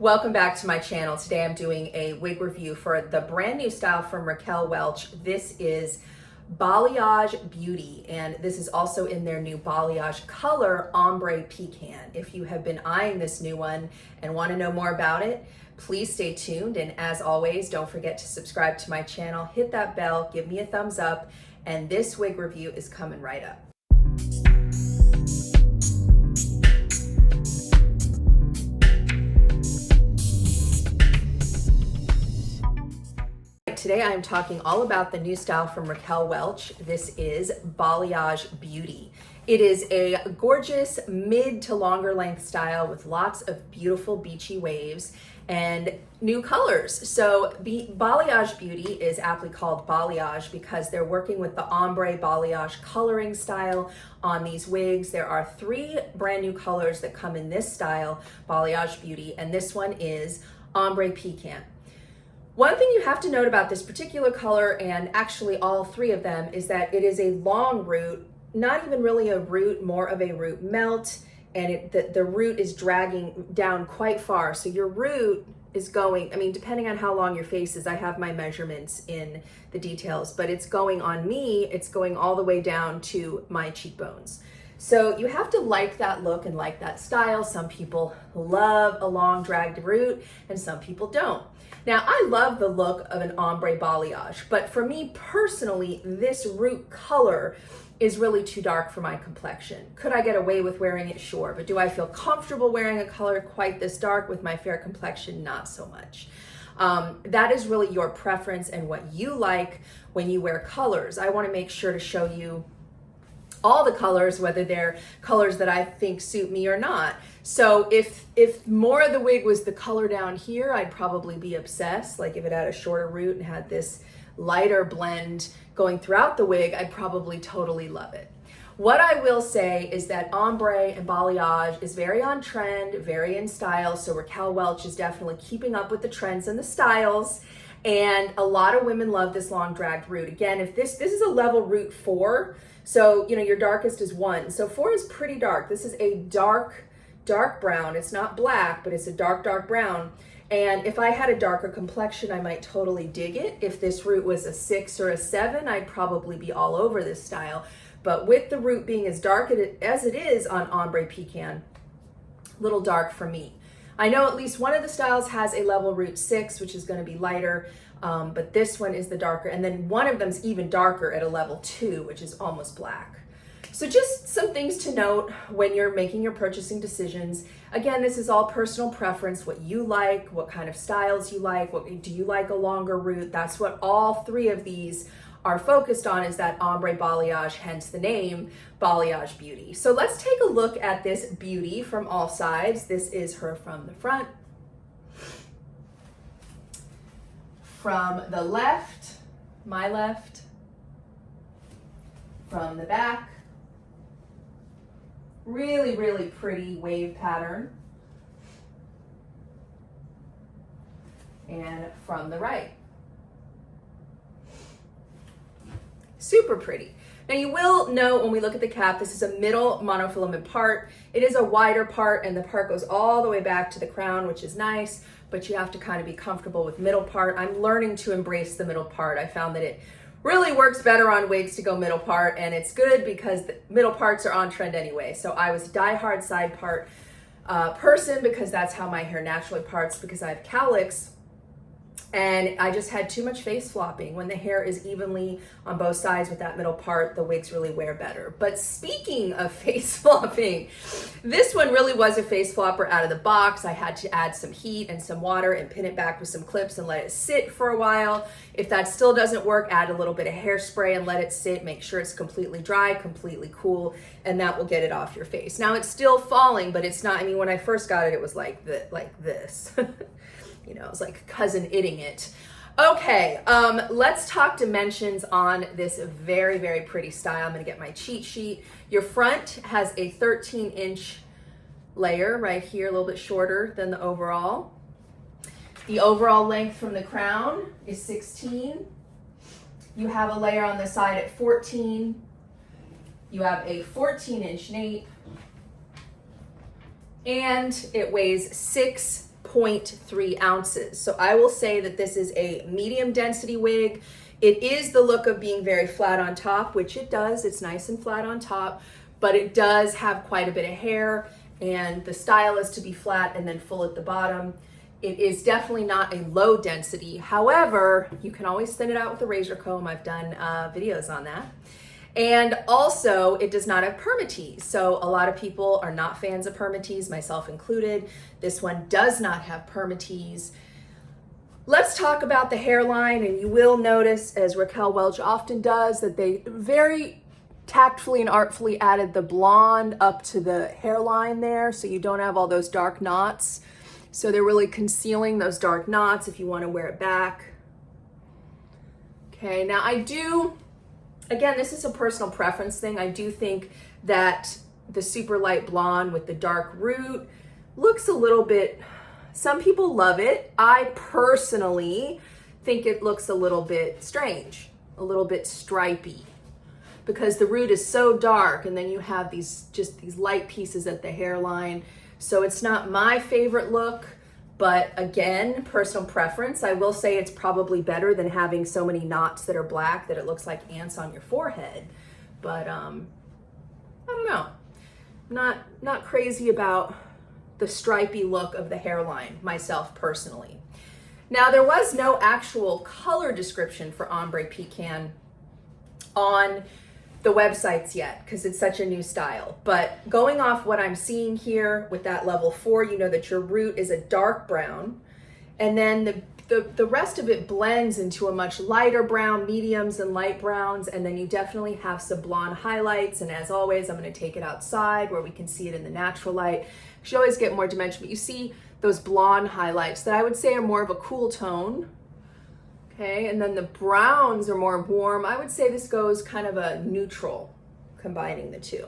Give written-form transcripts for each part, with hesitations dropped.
Welcome back to my channel. Today I'm doing a wig review for the brand new style from Raquel Welch. This is Balayage Beauty, and this is also in their new balayage color, Ombre Pecan. If you have been eyeing this new one and want to know more about it, please stay tuned. And as always, don't forget to subscribe to my channel, hit that bell, give me a thumbs up, and this wig review is coming right up. Today I am talking all about the new style from Raquel Welch. This is Balayage Beauty. It is a gorgeous mid to longer length style with lots of beautiful beachy waves and new colors. So Balayage Beauty is aptly called balayage because they're working with the ombre balayage coloring style on these wigs. There are 3 brand new colors that come in this style, Balayage Beauty, and this one is Ombre Pecan. One thing you have to note about this particular color, and actually all 3 of them, is that it is a long root, not even really a root, more of a root melt, and the root is dragging down quite far. So your root is going, I mean, depending on how long your face is, I have my measurements in the details, but it's going on me, it's going all the way down to my cheekbones. So you have to like that look and like that style. Some people love a long dragged root and some people don't. Now, I love the look of an ombre balayage, but for me personally, this root color is really too dark for my complexion. Could I get away with wearing it? Sure, but do I feel comfortable wearing a color quite this dark with my fair complexion? Not so much. That is really your preference and what you like when you wear colors. I want to make sure to show you all the colors, whether they're colors that I think suit me or not. So if more of the wig was the color down here, I'd probably be obsessed. Like if it had a shorter root and had this lighter blend going throughout the wig, I'd probably totally love it. What I will say is that ombre and balayage is very on trend, very in style. So Raquel Welch is definitely keeping up with the trends and the styles. And a lot of women love this long dragged root. Again, if this is a level root 4, so you know your darkest is 1. So 4 is pretty dark. This is a dark brown. It's not black, but it's a dark brown. And if I had a darker complexion, I might totally dig it. If this root was a 6 or a 7, I'd probably be all over this style. But with the root being as dark as it is on Ombre Pecan, a little dark for me. I know at least one of the styles has a level root 6, which is going to be lighter, but this one is the darker. And then one of them's even darker at a level 2, which is almost black. So just some things to note when you're making your purchasing decisions. Again, this is all personal preference, what you like, what kind of styles you like, do you like a longer root? That's what all 3 of these are focused on, is that ombre balayage, hence the name Balayage Beauty. So let's take a look at this beauty from all sides. This is her from the front. From the left, my left. From the back. Really, really pretty wave pattern. And from the right. Super pretty. Now you will know when we look at the cap, this is a middle monofilament part. It is a wider part and the part goes all the way back to the crown, which is nice, but you have to kind of be comfortable with middle part. I'm learning to embrace the middle part. I found that it really works better on wigs to go middle part, and it's good because the middle parts are on trend anyway. So I was a die-hard side part person because that's how my hair naturally parts because I have cowlicks. And I just had too much face flopping. When the hair is evenly on both sides with that middle part, the wigs really wear better. But speaking of face flopping, this one really was a face flopper out of the box. I had to add some heat and some water and pin it back with some clips and let it sit for a while. If that still doesn't work, add a little bit of hairspray and let it sit. Make sure it's completely dry, completely cool, and that will get it off your face. Now it's still falling, but it's not, I mean, when I first got it, it was like this. You know, it's like cousin itting it. Okay, let's talk dimensions on this very, very pretty style. I'm gonna get my cheat sheet. Your front has a 13-inch layer right here, a little bit shorter than the overall. The overall length from the crown is 16. You have a layer on the side at 14. You have a 14-inch nape. And it weighs 6 0.3 ounces. So I will say that this is a medium density wig. It is the look of being very flat on top, which it does. It's nice and flat on top, but it does have quite a bit of hair, and the style is to be flat and then full at the bottom. It is definitely not a low density. However, you can always thin it out with a razor comb. I've done videos on that. And also, it does not have permatease. So a lot of people are not fans of permatease, myself included. This one does not have permatease. Let's talk about the hairline, and you will notice, as Raquel Welch often does, that they very tactfully and artfully added the blonde up to the hairline there, so you don't have all those dark knots. So they're really concealing those dark knots if you want to wear it back. Okay, now again, this is a personal preference thing. I do think that the super light blonde with the dark root looks a little bit, some people love it. I personally think it looks a little bit strange, a little bit stripy, because the root is so dark and then you have these light pieces at the hairline. So it's not my favorite look, but again, personal preference. I will say it's probably better than having so many knots that are black that it looks like ants on your forehead. But I don't know. Not crazy about the stripy look of the hairline myself personally. Now, there was no actual color description for Ombre Pecan on the websites yet because it's such a new style. But going off what I'm seeing here with that level 4, you know that your root is a dark brown, and then the rest of it blends into a much lighter brown, mediums and light browns, and then you definitely have some blonde highlights. And as always, I'm going to take it outside where we can see it in the natural light. You always get more dimension, but you see those blonde highlights that I would say are more of a cool tone. Okay, and then the browns are more warm. I would say this goes kind of a neutral, combining the two.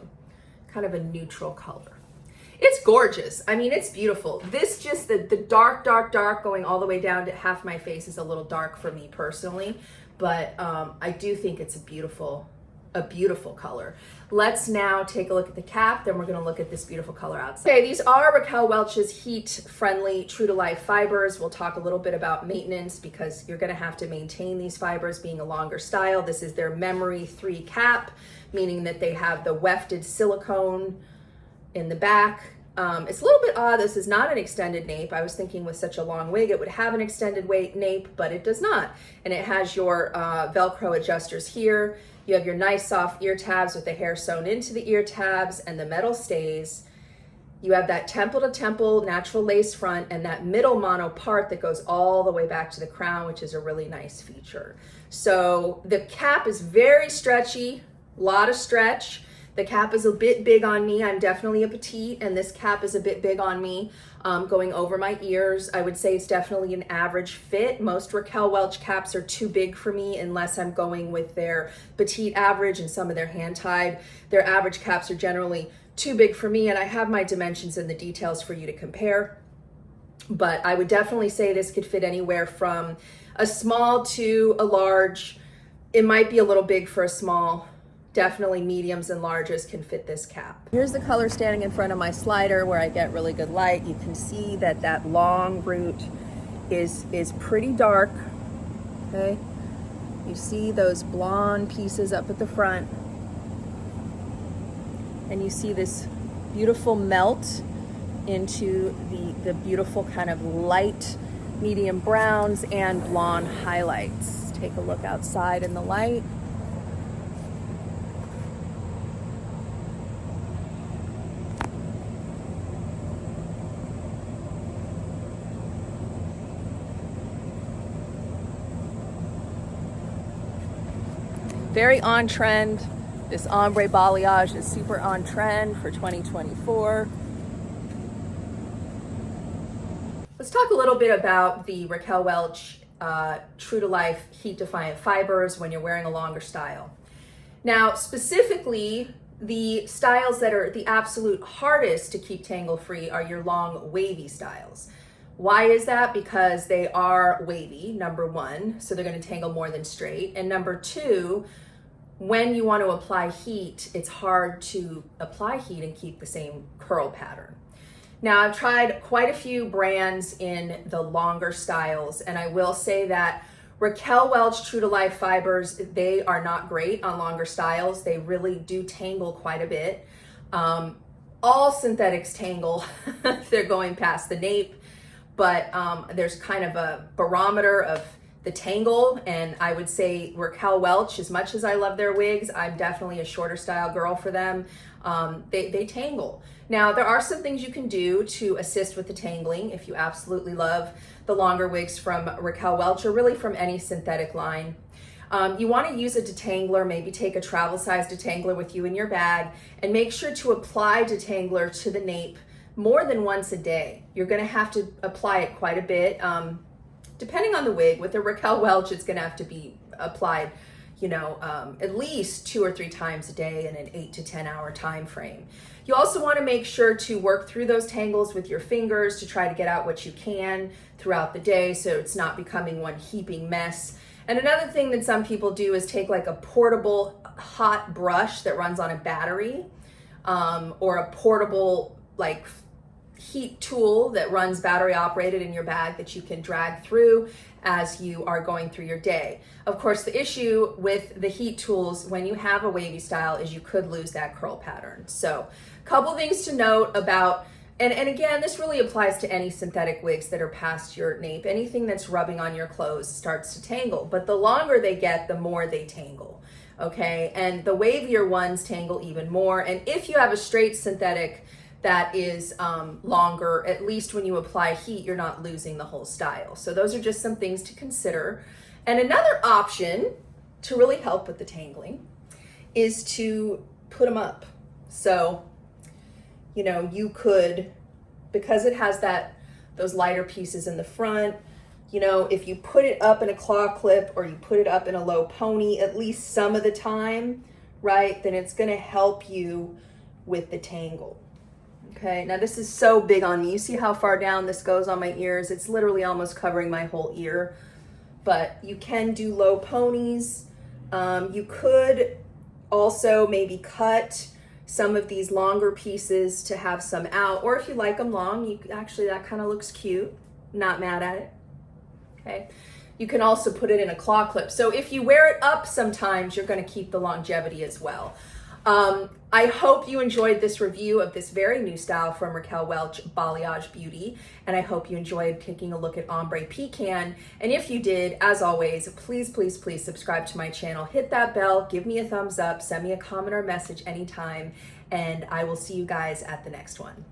Kind of a neutral color. It's gorgeous. I mean, it's beautiful. This just, the dark, dark, dark going all the way down to half my face is a little dark for me personally, but I do think it's a beautiful color. Let's now take a look at the cap, then we're gonna look at this beautiful color outside. Okay, these are Raquel Welch's heat-friendly, true-to-life fibers. We'll talk a little bit about maintenance because you're gonna have to maintain these fibers being a longer style. This is their Memory 3 cap, meaning that they have the wefted silicone in the back. It's a little bit odd. This is not an extended nape. I was thinking with such a long wig it would have an extended nape, but it does not. And it has your Velcro adjusters here. You have your nice soft ear tabs with the hair sewn into the ear tabs and the metal stays. You have that temple to temple natural lace front and that middle mono part that goes all the way back to the crown, which is a really nice feature. So the cap is very stretchy, a lot of stretch. The cap is a bit big on me. I'm definitely a petite, and this cap is a bit big on me, going over my ears. I would say it's definitely an average fit. Most Raquel Welch caps are too big for me unless I'm going with their petite average and some of their hand-tied. Their average caps are generally too big for me, and I have my dimensions in the details for you to compare. But I would definitely say this could fit anywhere from a small to a large. It might be a little big for a small. Definitely mediums and larges can fit this cap. Here's the color standing in front of my slider where I get really good light. You can see that that long root is pretty dark, okay? You see those blonde pieces up at the front, and you see this beautiful melt into the beautiful kind of light medium browns and blonde highlights. Take a look outside in the light. Very on trend. This ombre balayage is super on trend for 2024. Let's talk a little bit about the Raquel Welch True to Life Heat Defiant Fibers when you're wearing a longer style. Now, specifically, the styles that are the absolute hardest to keep tangle free are your long wavy styles. Why is that? Because they are wavy, number one, so they're going to tangle more than straight. And number two, when you want to apply heat, it's hard to apply heat and keep the same curl pattern. Now, I've tried quite a few brands in the longer styles, and I will say that Raquel Welch True to Life fibers, they are not great on longer styles. They really do tangle quite a bit. All synthetics tangle if they're going past the nape, but there's kind of a barometer of the tangle, and I would say Raquel Welch, as much as I love their wigs, I'm definitely a shorter style girl for them. They tangle. Now, there are some things you can do to assist with the tangling if you absolutely love the longer wigs from Raquel Welch or really from any synthetic line. You want to use a detangler, maybe take a travel size detangler with you in your bag, and make sure to apply detangler to the nape more than once a day. You're going to have to apply it quite a bit. Depending on the wig, with the Raquel Welch, it's going to have to be applied, at least 2 or 3 times a day in an 8 to 10 hour time frame. You also want to make sure to work through those tangles with your fingers to try to get out what you can throughout the day so it's not becoming one heaping mess. And another thing that some people do is take like a portable hot brush that runs on a battery, or a portable like heat tool that runs battery operated in your bag that you can drag through as you are going through your day. Of course, the issue with the heat tools when you have a wavy style is you could lose that curl pattern. So a couple things to note about, and again, this really applies to any synthetic wigs that are past your nape. Anything that's rubbing on your clothes starts to tangle, but the longer they get, the more they tangle. Okay, and the wavier ones tangle even more. And if you have a straight synthetic that is longer, at least when you apply heat, you're not losing the whole style. So those are just some things to consider. And another option to really help with the tangling is to put them up. So, you could, because it has those lighter pieces in the front, if you put it up in a claw clip or you put it up in a low pony at least some of the time, right, then it's gonna help you with the tangle. Okay, now this is so big on me. You see how far down this goes on my ears? It's literally almost covering my whole ear. But you can do low ponies. You could also maybe cut some of these longer pieces to have some out. Or if you like them long, that kind of looks cute. Not mad at it. Okay. You can also put it in a claw clip. So if you wear it up sometimes, you're going to keep the longevity as well. I hope you enjoyed this review of this very new style from Raquel Welch, Balayage Beauty, and I hope you enjoyed taking a look at Ombre Pecan. And if you did, as always, please, please, please subscribe to my channel, hit that bell, give me a thumbs up, send me a comment or message anytime, and I will see you guys at the next one.